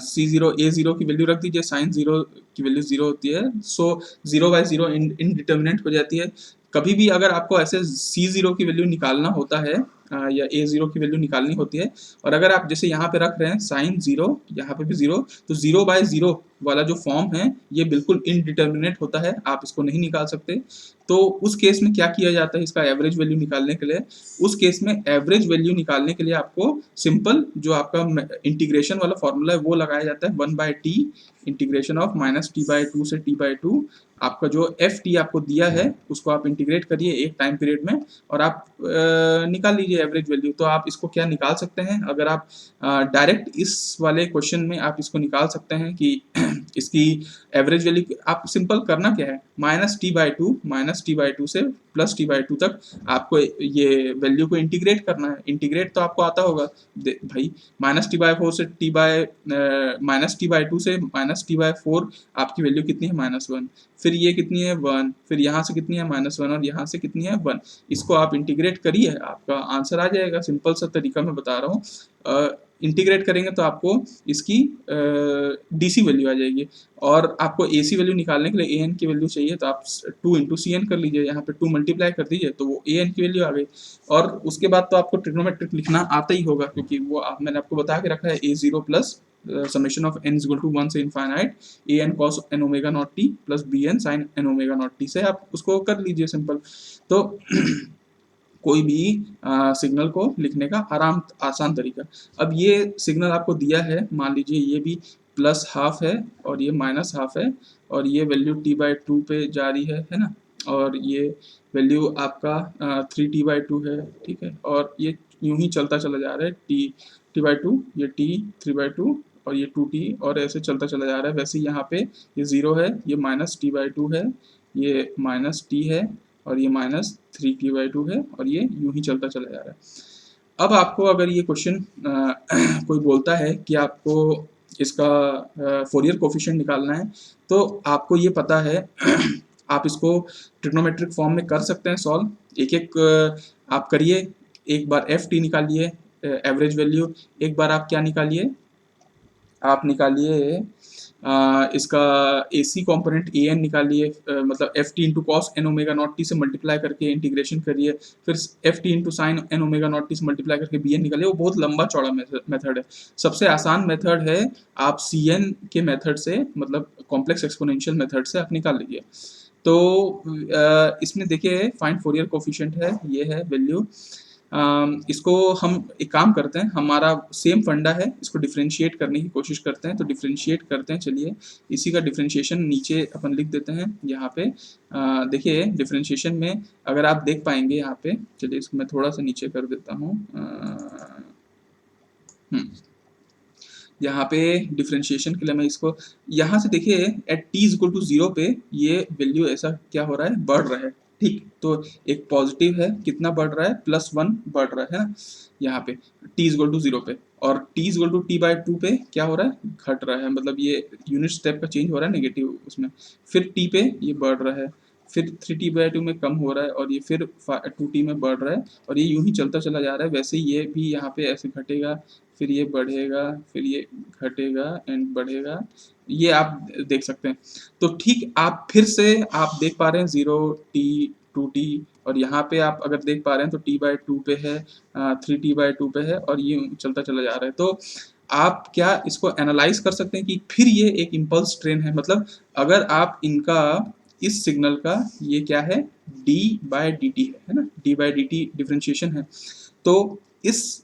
सी जीरो ए जीरो की वैल्यू रख दीजिए, साइन जीरो की वैल्यू जीरो होती है, so zero by zero indeterminate हो जाती है। कभी भी अगर आपको ऐसे सी जीरो की वैल्यू निकालना होता है या ए जीरो की वैल्यू निकालनी होती है, और अगर आप जैसे यहाँ पे रख रहे हैं साइन जीरो, यहाँ पे भी जीरो, तो जीरो बाय जीरो वाला जो फॉर्म है ये बिल्कुल इनडिटर्मिनेट होता है, आप इसको नहीं निकाल सकते। तो उस केस में क्या किया जाता है इसका एवरेज वैल्यू निकालने के लिए, उस केस में एवरेज वैल्यू निकालने के लिए आपको सिंपल जो आपका इंटीग्रेशन वाला फॉर्मूला है वो लगाया जाता है, one by T integration of minus T by two से टी बाई टू। आपका जो एफ टी आपको दिया है उसको आप इंटीग्रेट करिए एक टाइम पीरियड में, और आप निकाल लीजिए एवरेज वैल्यू। तो आप इसको क्या निकाल सकते हैं, अगर आप डायरेक्ट इस वाले क्वेश्चन में आप इसको निकाल सकते हैं कि इसकी एवरेज वैल्यू आप सिंपल करना क्या है, माइनस टी बाई टू से प्लस टी बाई टू तक आपको ये वैल्यू को इंटीग्रेट करना है। इंटीग्रेट तो आपको आता होगा भाई, माइनस टी बाई फोर से T bye minus T by two से माइनस टी बाई फोर, आपकी वैल्यू कितनी है माइनस वन, फिर ये कितनी है वन, फिर यहाँ से कितनी है माइनस वन, और यहाँ से कितनी है वन। इसको आप इंटीग्रेट करिए, आपका आंसर आ जाएगा। सिंपल सा तरीका मैं बता रहा हूँ, इंटीग्रेट करेंगे तो आपको इसकी डीसी वैल्यू आ जाएगी, और आपको एसी वैल्यू निकालने के लिए ए एन की वैल्यू चाहिए, तो आप टू इंटू सी एन कर लीजिए, यहाँ पे टू मल्टीप्लाई कर दीजिए तो वो ए एन की वैल्यू आ गई। और उसके बाद तो आपको ट्रिग्नोमेट्रिक लिखना आता ही होगा, क्योंकि वो मैंने आपको बता के रखा है a zero plus summation of n equal to one से infinite a n cos n omega not t plus b n sine n omega not t से आप उसको कर लीजिए सिंपल। तो कोई भी सिग्नल को लिखने का आसान तरीका। अब ये सिग्नल आपको दिया है, मान लीजिए ये भी प्लस हाफ है और ये माइनस हाफ है, और ये वैल्यू टी बाई टू पे जा रही है ना, और ये वैल्यू आपका थ्री टी बाई टू है। ठीक है, और ये यूं ही चलता चला जा रहा है, टी बाई टू, ये टी थ्री बाई टू, और ये टू टी, और ऐसे चलता चला जा रहा है। वैसे यहाँ पे ये ज़ीरो है, ये माइनस टी बाई टू है, ये माइनस टी है, और ये minus three t by two है, और ये यूं ही चलता चला जा रहा है। अब आपको अगर ये क्वेश्चन कोई बोलता है कि आपको इसका फोरियर कोफिशिएंट निकालना है, तो आपको ये पता है आप इसको ट्रिग्नोमेट्रिक फॉर्म में कर सकते हैं सॉल्व। एक एक आप करिए, एक बार एफ टी निकालिए एवरेज वैल्यू, एक बार आप क्या निकालिए, आप निकालिए इसका एसी कंपोनेंट ए एन निकालिए, मतलब f t into cos n omega not t से मल्टीप्लाई करके इंटीग्रेशन करिए, फिर f t into sine n omega not t से मल्टीप्लाई करके बी एन निकालिए। वो बहुत लंबा चौड़ा मेथड है। सबसे आसान मेथड है आप सी एन के मेथड से, मतलब कॉम्प्लेक्स एक्सपोनेंशियल मेथड से आप निकाल लीजिए। तो इसमें देखिए फाइंड फोरियर कोफिशिएंट है, ये है वैल्यू। इसको हम एक काम करते हैं, हमारा सेम फंडा है, इसको डिफ्रेंशिएट करने की कोशिश करते हैं। तो डिफ्रेंशिएट करते हैं, चलिए इसी का डिफ्रेंशिएशन नीचे अपन लिख देते हैं यहाँ पे। देखिए डिफ्रेंशिएशन में अगर आप देख पाएंगे यहाँ पे, चलिए इसको मैं थोड़ा सा नीचे कर देता हूँ। यहाँ पे डिफ्रेंशिएशन के लिए मैं इसको यहाँ से देखिए at t is equal to zero पे ये वैल्यू ऐसा क्या हो रहा है, बढ़ रहा है। ठीक, तो एक पॉजिटिव है, कितना बढ़ रहा है, प्लस वन बढ़ रहा है ना यहाँ पे t is equal to zero पे, और t is equal to t by two पे क्या हो रहा है, घट रहा है, मतलब ये यूनिट स्टेप का चेंज हो रहा है नेगेटिव उसमें। फिर टी पे ये बढ़ रहा है, फिर थ्री टी बाई टू में कम हो रहा है, और ये फिर टू टी में बढ़ रहा है, और ये यूं ही चलता चला जा रहा है। वैसे ये भी यहाँ पे ऐसे घटेगा, फिर ये बढ़ेगा, फिर ये घटेगा एंड बढ़ेगा, ये आप देख सकते हैं। तो ठीक आप फिर से आप देख पा रहे हैं जीरो टी टू टी, और यहाँ पे आप अगर देख पा रहे हैं तो टी बाई टू पे है, थ्री टी बाई टू पे है, और ये चलता चला जा रहा है। तो आप क्या इसको एनालाइज कर सकते हैं कि फिर ये एक इम्पल्स ट्रेन है, मतलब अगर आप इनका इस सिग्नल का ये क्या है, डी बाई डी टी है ना, D by d T differentiation है। तो इस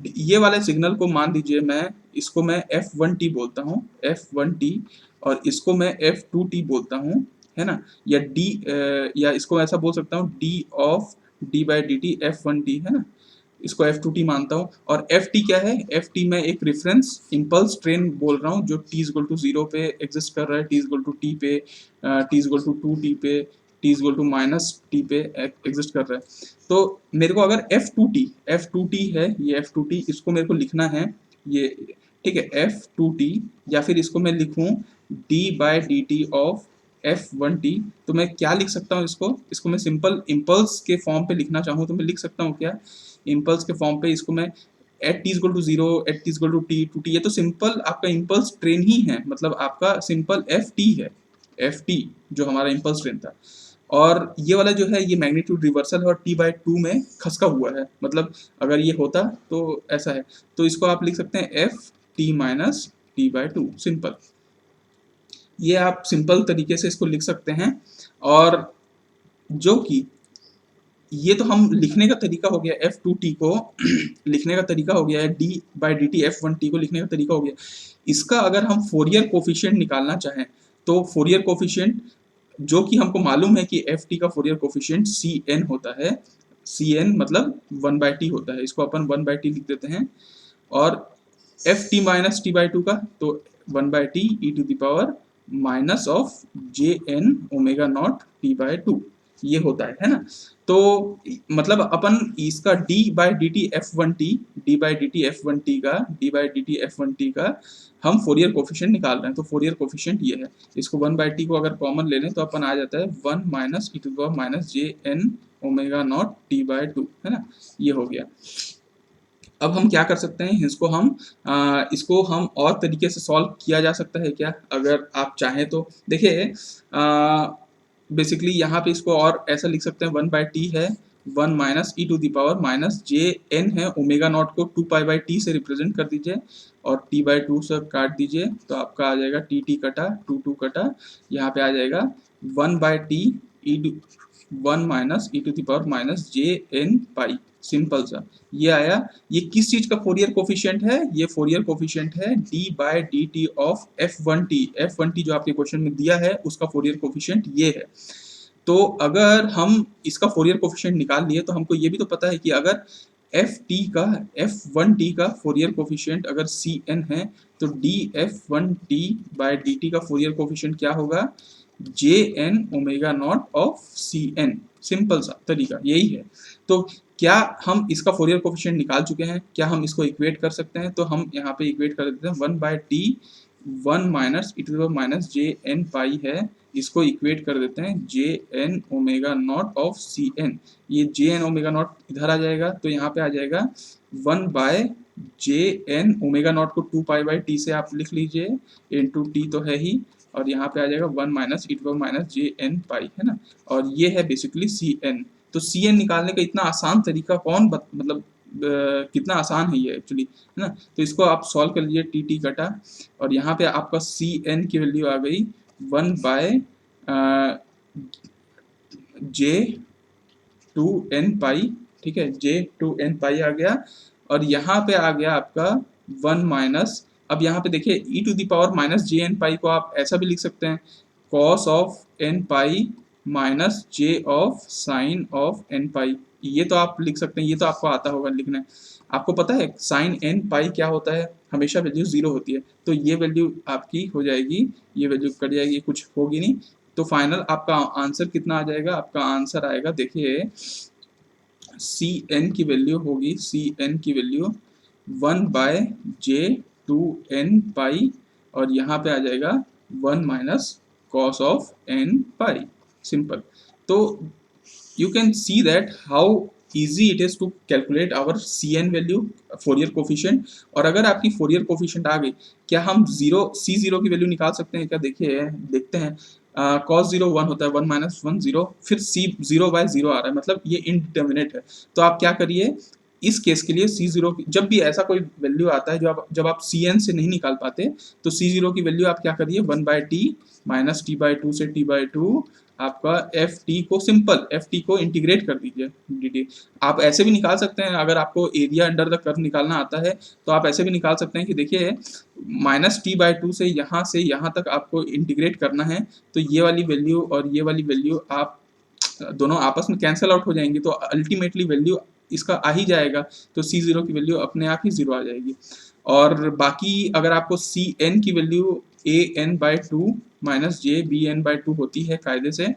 ये वाले सिग्नल को मान दीजिए मैं इसको मैं f1t बोलता हूँ, f1t, और इसको मैं f2t बोलता हूँ, है ना, या d या इसको ऐसा बोल सकता हूँ d of d by d T f1t, है ना, इसको f2t मानता हूँ। और ft क्या है, ft मैं एक रेफरेंस इम्पल्स ट्रेन बोल रहा हूँ जो t इक्वल टू जीरो पे एग्जिस्ट कर रहा है, t इक्वल टू t पे, t equal to two t पे, t is equal to minus t पे एग्जिस्ट कर रहा है। तो मेरे को अगर F2t है, ये F2t इसको मेरे को लिखना है, ये ठीक है F2t, या फिर इसको मैं लिखूं d/dt ऑफ F1t। तो मैं क्या लिख सकता हूँ इसको मैं सिंपल इम्पल्स के फॉर्म पे लिखना चाहूँ तो मैं लिख सकता हूँ क्या, इम्पल्स के फॉर्म पे इसको मैं at t equal to zero, at t equal to t two t, ये तो सिंपल आपका इम्पल्स ट्रेन ही है, मतलब आपका सिंपल एफ टी है, एफ टी जो हमारा इम्पल्स ट्रेन था। और ये वाला जो है ये मैग्नीट्यूड रिवर्सल है और t/2 में खसका हुआ है, मतलब अगर ये होता तो ऐसा है, तो इसको आप लिख सकते हैं F T minus t/2 simple. ये आप सिंपल तरीके से इसको लिख सकते हैं। और जो कि ये तो हम लिखने का तरीका हो गया F2t को लिखने का तरीका हो गया है, d/dt F1t को लिखने का तरीका हो गया। इसका अगर हम फोरियर कोफिशिएंट निकालना चाहें तो फोरियर कोफिशिएंट जो कि हमको मालूम है कि ft का फोरियर कोफिशिएंट cn होता है, cn मतलब 1/t होता है, इसको अपन 1/t लिख देते हैं। और ft माइनस t/2 का तो 1/t e to the power minus of jn omega naught t/2 ये होता है ना। तो मतलब अपन इसका d/dt f1t, d/dt f1t का d/dt f1t का हम फोरियर कोफिशिएंट निकाल रहे हैं, तो फोरियर कोफिशिएंट ये है। इसको 1/t को अगर कॉमन ले लें तो अपन आ जाता है 1 minus e to the power minus j n omega naught t/2, है ना, ये हो गया। अब हम क्या कर सकते हैं, इसको हम और तरीके से सॉल्व किया जा सकता है क्या, अगर आप चाहें तो। देखिए बेसिकली यहाँ पे इसको और ऐसा लिख सकते हैं, 1/t है 1 minus e to the power minus j n है, ओमेगा नॉट को 2π/t से रिप्रेजेंट कर दीजिए और t/2 से काट दीजिए, तो आपका आ जाएगा टी कटा 2 कटा, यहाँ पे आ जाएगा 1/t e 1 minus e to the power minus j n pi, simple सा ये आया। ये किस चीज का फोरियर कोफिशिएंट है, ये फोरियर कोफिशिएंट है d/dt ऑफ f1t जो आपके क्वेश्चन में दिया है उसका फोरियर कोफिशिएंट ये है। तो अगर हम इसका फोरियर कोफिशिएंट निकाल लिए तो हमको ये भी तो पता है कि अगर f1t का फोरियर कोफिशिएंट अगर cn है तो df1t/dt का फोरियर कोफिशिएंट क्या होगा, jn omega not of cn, simple सा तरीका यही है। तो क्या हम इसका फोरियर कोफिशिएंट निकाल चुके हैं, क्या हम इसको इक्वेट कर सकते हैं, तो हम यहाँ पे इक्वेट कर देते हैं 1/t 1 minus e to the power minus j n pi है, इसको इक्वेट कर देते हैं j n omega not of C n, ये जे एन ओमेगा नॉट इधर आ जाएगा तो यहाँ पे आ जाएगा 1/जे एन ओमेगा नॉट को 2π/t से आप लिख लीजिए, इंटू टी तो है ही, और यहाँ पे आ जाएगा 1 minus e to the power minus j n pi, है ना। और ये है बेसिकली सी एन। तो सी एन निकालने का इतना आसान तरीका मतलब कितना आसान है ये एक्चुअली, है ना। तो इसको आप सॉल्व कर लीजिए, टी कटा और यहाँ पे आपका सी एन की वैल्यू आ गई 1/J2n पाई, ठीक है, J2n पाई आ गया। और यहाँ पे आ गया आपका 1 माइनस, अब यहाँ पे देखिए e to the power minus j n pi को आप ऐसा भी लिख सकते हैं, cos of n pi minus j of sine of n pi, ये तो आप लिख सकते हैं, ये तो आपको आता होगा लिखना। आपको पता है साइन एन पाई क्या होता है, हमेशा वैल्यू 0 होती है, तो ये वैल्यू आपकी हो जाएगी, ये वैल्यू कट जाएगी, कुछ होगी नहीं। तो फाइनल आपका आंसर कितना आ जाएगा, आपका आंसर आएगा, देखिए सी एन की वैल्यू होगी, सी एन की वैल्यू 1/J2n पाई और यहाँ पे आ जाएगा 1 minus cos of n pi, simple. तो you can see that how easy it is to calculate our cn value, Fourier coefficient. और अगर आपकी फोरियर कोफिशिएंट आ गई, क्या हम c0 की वैल्यू निकाल सकते हैं क्या, देखिए देखते हैं। cos 0 1 होता है, 1 माइनस 1 0, फिर c 0/0 आ रहा है, मतलब ये इनडिटर्मिनेट है। तो आप क्या करिए इस केस के लिए c0 जब भी ऐसा कोई वैल्यू आता है जब आप cn से नहीं निकाल पाते, तो c0 की वैल्यू आप क्या करिए 1/t माइनस t/2 से t/2 आपका ft को सिंपल ft को इंटीग्रेट कर दीजिए dt। आप ऐसे भी निकाल सकते हैं, अगर आपको एरिया अंडर द कर्व निकालना आता है तो आप ऐसे भी निकाल सकते हैं कि देखिए माइनस t/2 से यहाँ तक आपको इंटीग्रेट करना है, तो ये वाली वैल्यू और ये वाली वैल्यू आप दोनों आपस में कैंसिल आउट हो जाएंगी, तो अल्टीमेटली वैल्यू इसका आ ही जाएगा, तो c0 की वैल्यू अपने आप ही 0 आ जाएगी। और बाकी अगर आपको cn की value a n by two minus j b n by two होती है कायदे से।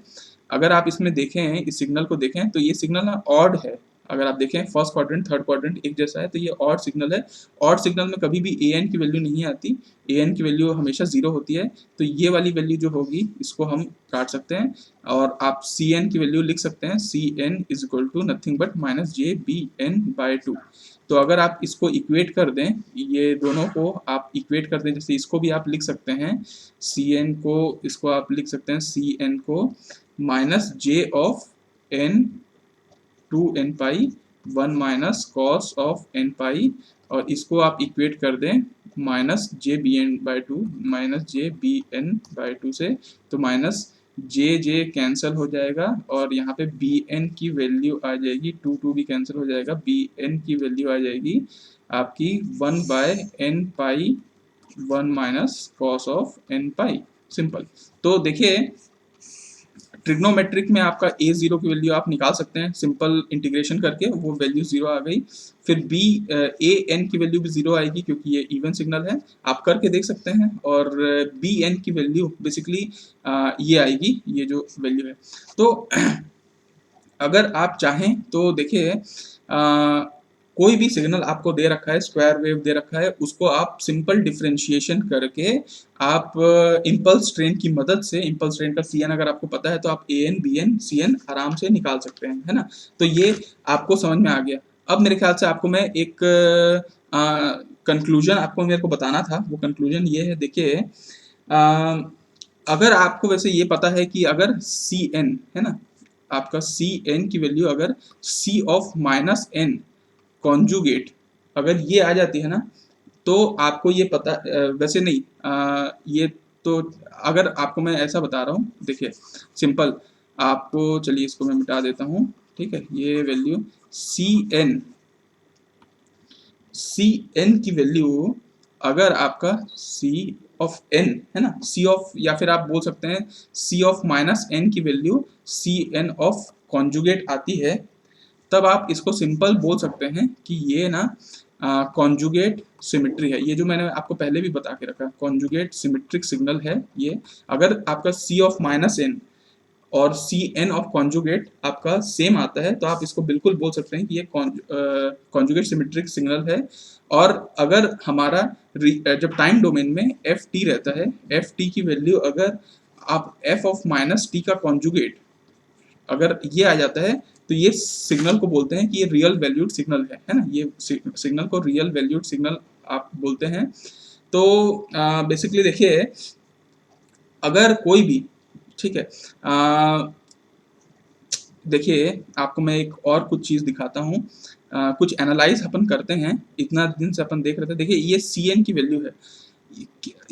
अगर आप इसमें देखें, इस सिग्नल को देखें तो ये सिग्नल ना ऑड है। अगर आप देखें फर्स्ट क्वाड्रेंट थर्ड क्वाड्रेंट एक जैसा है, तो ये ऑड सिग्नल है। ऑड सिग्नल में कभी भी ए एन की वैल्यू नहीं आती, ए एन की वैल्यू हमेशा जीरो होती है। तो ये वाली वैल्यू जो होगी इसको हम काट सकते हैं और आप सी एन की वैल्यू लिख सकते हैं, सी n is equal to nothing but minus j b n by two. तो अगर आप इसको इक्वेट कर दें, ये दोनों को आप इक्वेट कर दें, जैसे इसको भी आप लिख सकते हैं सी एन को, इसको आप लिख सकते हैं सी एन को minus j of n to n pi one minus cos of n pi, और इसको आप इक्वेट कर दें minus j b n by two, minus j b n by two से, तो माइनस जे जे कैंसिल हो जाएगा और यहाँ पे बी एन की वैल्यू आ जाएगी, टू टू भी कैंसिल हो जाएगा, बी एन की वैल्यू आ जाएगी आपकी one by n pi one minus cos of n pi. Simple. तो देखिए ट्रिग्नोमेट्रिक में आपका ए जीरो की वैल्यू आप निकाल सकते हैं सिंपल इंटीग्रेशन करके, वो वैल्यू जीरो आ गई। फिर बी ए एन की वैल्यू भी जीरो आएगी क्योंकि ये इवन सिग्नल है, आप करके देख सकते हैं। और बी एन की वैल्यू बेसिकली ये आएगी, ये जो वैल्यू है। तो अगर आप चाहें तो देखिए कोई भी सिग्नल आपको दे रखा है, स्क्वायर वेव दे रखा है, उसको आप सिंपल डिफरेंशिएशन करके आप इम्पल्स ट्रेन की मदद से, इम्पल्स ट्रेन का सी एन अगर आपको पता है तो आप a n b n C n आराम से निकाल सकते हैं, है ना। तो ये आपको समझ में आ गया। अब मेरे ख्याल से आपको मैं एक कंक्लूजन आपको मेरे को बताना था, वो कंक्लूजन ये है। देखिए अगर आपको वैसे ये पता है कि अगर सी एन है ना, आपका सी एन की वैल्यू अगर सी ऑफ माइनस एन कॉन्जुगेट अगर ये आ जाती है ना, तो आपको ये पता वैसे नहीं ये तो अगर आपको मैं ऐसा बता रहा हूँ, देखिए सिंपल आपको, चलिए इसको मैं मिटा देता हूँ, ठीक है। ये वैल्यू सी एन की वैल्यू अगर आपका सी ऑफ एन है ना, सी ऑफ, या फिर आप बोल सकते हैं सी ऑफ माइनस एन की value c n of conjugate आती है, तब आप इसको सिंपल बोल सकते हैं कि ये ना कॉन्जुगेट सिमेट्री है। ये जो मैंने आपको पहले भी बता के रखा, कॉन्जुगेट सिमेट्रिक सिग्नल है ये। अगर आपका सी ऑफ माइनस एन और सी एन ऑफ कॉन्जुगेट आपका सेम आता है, तो आप इसको बिल्कुल बोल सकते हैं कि ये कॉन्जुगेट सिमेट्रिक सिग्नल है। और अगर हमारा जब टाइम डोमेन में एफ टी रहता है, एफ टी की वैल्यू अगर आप एफ ऑफ माइनस टी का कॉन्जुगेट अगर ये आ जाता है, तो ये सिग्नल को बोलते हैं कि ये रियल वैल्यूड सिग्नल है ना। ये सिग्नल को रियल वैल्यूड सिग्नल आप बोलते हैं। तो बेसिकली देखिए अगर कोई भी, ठीक है, देखिए आपको मैं एक और कुछ चीज़ दिखाता हूँ। कुछ एनालाइज अपन करते हैं, इतना दिन से अपन देख रहे थे। देखिए ये सी एन की वैल्यू है,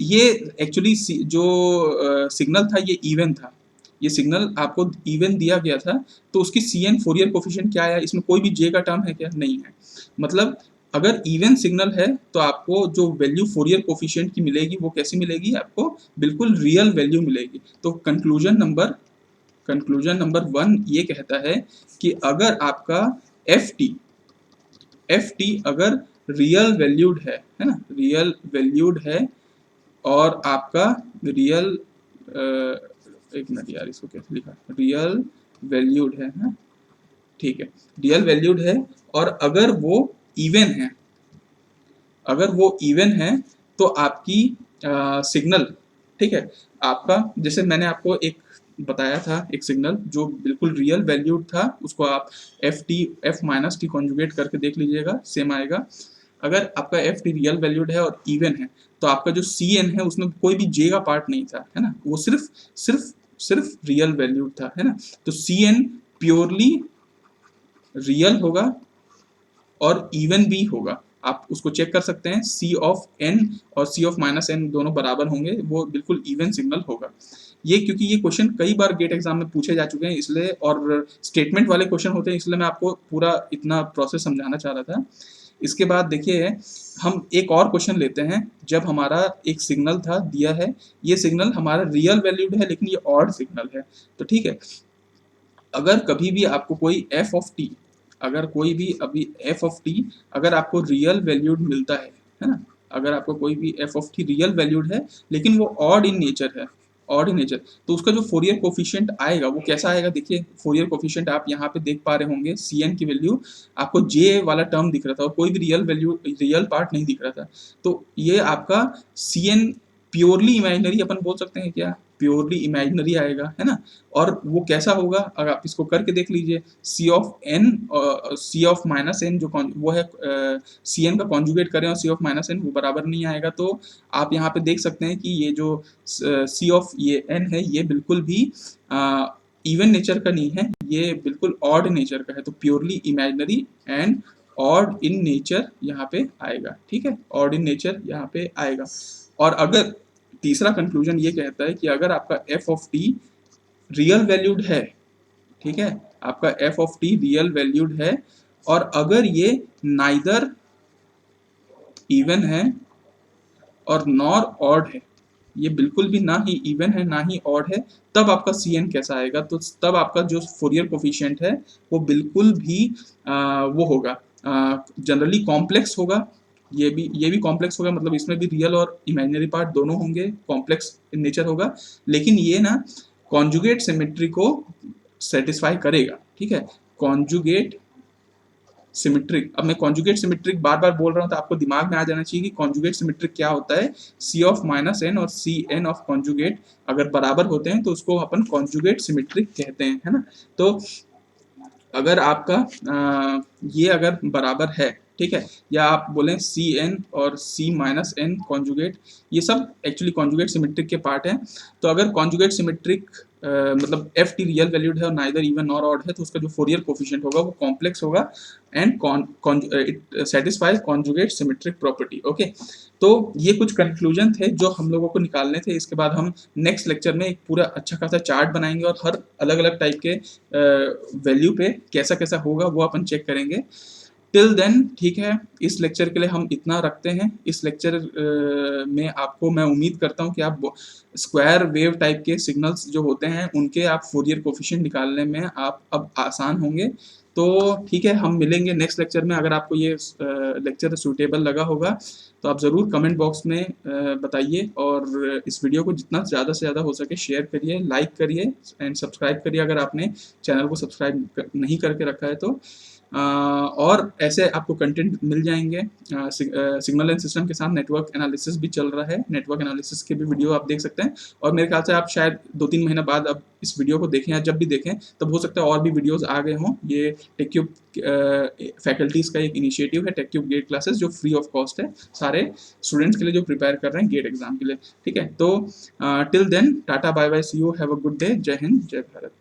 ये एक्चुअली जो सिग्नल था ये इवन था, ये सिग्नल आपको इवन दिया गया था, तो उसकी सी एन फोरियर कोफिशिएंट क्या आया, इसमें कोई भी जे का टर्म है क्या, नहीं है। मतलब अगर इवन सिग्नल है तो आपको जो वैल्यू फोरियर कोफिशिएंट की मिलेगी वो कैसी मिलेगी, आपको बिल्कुल रियल वैल्यू मिलेगी। तो कंक्लूजन नंबर वन ये कहता है कि अगर आपका एफ टी अगर रियल वैल्यूड है ना, रियल वैल्यूड है, और आपका रियल एक मिनट यार, इसको कैसे लिखा, रियल वैल्यूड है ना, ठीक है, रियल वैल्यूड है, और अगर वो इवन है, अगर वो इवन है तो आपकी सिग्नल, ठीक है, आपका जैसे मैंने आपको एक बताया था, एक सिग्नल जो बिल्कुल रियल वैल्यूड था, उसको आप एफ माइनस टी कॉन्जुगेट करके देख लीजिएगा, सेम आएगा। अगर आपका एफ टी रियल वैल्यूड है और इवन है, तो आपका जो सी एन है उसमें कोई भी जे का पार्ट नहीं था, है ना, वो सिर्फ रियल वैल्यूड था, है ना। तो सी एन प्योरली रियल होगा और इवन भी होगा, आप उसको चेक कर सकते हैं, सी ऑफ एन और सी ऑफ माइनस एन दोनों बराबर होंगे, वो बिल्कुल इवन सिग्नल होगा। ये क्योंकि ये क्वेश्चन कई बार गेट एग्जाम में पूछे जा चुके हैं इसलिए, और स्टेटमेंट वाले क्वेश्चन होते हैं, इसलिए मैं आपको पूरा इतना प्रोसेस समझाना चाह रहा था। इसके बाद देखिए हम एक और क्वेश्चन लेते हैं, जब हमारा एक सिग्नल था दिया है, ये सिग्नल हमारा रियल वैल्यूड है लेकिन ये ऑड सिग्नल है, तो ठीक है। अगर कभी भी आपको कोई एफ ऑफ टी, अगर कोई भी अभी एफ ऑफ टी अगर आपको रियल वैल्यूड मिलता है ना, अगर आपका कोई भी F of T real valued है लेकिन वो ऑड इन नेचर है, ऑड इन नेचर, तो उसका जो फोरियर कोफिशिएंट आएगा वो कैसा आएगा, देखिए फोरियर कोफिशिएंट आप यहाँ पे देख पा रहे होंगे, सी एन की वैल्यू आपको जे वाला टर्म दिख रहा था और कोई भी रियल वैल्यू रियल पार्ट नहीं दिख रहा था, तो ये आपका सी एन प्योरली इमेजिनरी अपन बोल सकते हैं क्या, प्योरली इमेजिनरी आएगा, है ना। और वो कैसा होगा अगर आप इसको करके देख लीजिए, C of n, C of minus n जो वो है, सी एन का कॉन्जुगेट करें और सी ऑफ माइनस एन वो बराबर नहीं आएगा, तो आप यहाँ पे देख सकते हैं कि ये जो सी ऑफ ये एन है ये बिल्कुल भी इवन नेचर का नहीं है, ये बिल्कुल ऑड नेचर का है, तो purely imaginary and odd in nature यहाँ पे आएगा, ठीक है, ऑड इन नेचर यहाँ पे आएगा। और अगर तीसरा कंक्लूजन ये कहता है कि अगर आपका F of T real valued है, ठीक है, आपका F of T real valued है और अगर ये नाइदर इवन है और नॉर ऑड है, ये बिल्कुल भी ना ही इवन है ना ही ऑड है, तब आपका सी एन कैसा आएगा, तो तब आपका जो फोरियर कोफिशिएंट है वो बिल्कुल भी वो होगा, जनरली कॉम्प्लेक्स होगा, ये भी कॉम्प्लेक्स होगा, मतलब इसमें भी रियल और इमेजिनरी पार्ट दोनों होंगे, कॉम्प्लेक्स इन नेचर होगा, लेकिन ये ना कॉन्जुगेट सिमेट्री को सेटिस्फाई करेगा, ठीक है, कॉन्जुगेट सिमेट्रिक। अब मैं कॉन्जुगेट सिमेट्रिक बार बार बोल रहा हूँ तो आपको दिमाग में आ जाना चाहिए कि कॉन्जुगेट सिमेट्रिक क्या होता है, सी ऑफ माइनस एन और सी एन ऑफ कॉन्जुगेट अगर बराबर होते हैं तो उसको अपन कॉन्जुगेट सिमेट्रिक कहते हैं, है ना। तो अगर आपका ये अगर बराबर है, ठीक है, या आप बोलें सी एन और सी माइनस एन कॉन्जुगेट, ये सब एक्चुअली कॉन्जुगेट सिमेट्रिक के पार्ट हैं, तो अगर कॉन्जुगेट सिमेट्रिक मतलब एफ टी रियल वैल्यूड है और नाइदर इवन नॉर ऑड है, तो उसका जो फोरियर कोफिशिएंट होगा वो कॉम्प्लेक्स होगा and it satisfies conjugate symmetric property, okay. तो ये कुछ कंक्लूजन थे जो हम लोगों को निकालने थे, इसके बाद हम नेक्स्ट लेक्चर में एक पूरा अच्छा खासा चार्ट बनाएंगे और हर अलग अलग टाइप के वैल्यू पे कैसा कैसा होगा वो अपन चेक करेंगे। टिल देन ठीक है, इस लेक्चर के लिए हम इतना रखते हैं। इस लेक्चर में आपको मैं उम्मीद करता हूँ कि आप स्क्वायर वेव टाइप के सिग्नल्स जो होते हैं उनके आप फोरियर कोफिशिएंट निकालने में आप अब आसान होंगे। तो ठीक है, हम मिलेंगे नेक्स्ट लेक्चर में। अगर आपको ये लेक्चर सूटेबल लगा होगा तो आप ज़रूर कमेंट बॉक्स में बताइए, और इस वीडियो को जितना ज़्यादा से ज़्यादा हो सके शेयर करिए, लाइक करिए एंड सब्सक्राइब करिए अगर आपने चैनल को सब्सक्राइब नहीं करके रखा है तो। और ऐसे आपको कंटेंट मिल जाएंगे। सिग्नल एंड सिस्टम के साथ नेटवर्क एनालिसिस भी चल रहा है, नेटवर्क एनालिसिस के भी वीडियो आप देख सकते हैं, और मेरे ख्याल से आप शायद 2-3 महीने बाद अब इस वीडियो को देखें या जब भी देखें तब हो सकता है और भी वीडियोस आ गए हों। ये टेक्यूब फैकल्टीज़ का एक इनिशिएटिव है, टेक्यूब गेट क्लासेस, जो फ्री ऑफ कॉस्ट है सारे स्टूडेंट्स के लिए जो प्रिपेयर कर रहे हैं गेट एग्जाम के लिए, ठीक है। तो till then tata bye bye, see you, have a good day, जय हिंद जय भारत।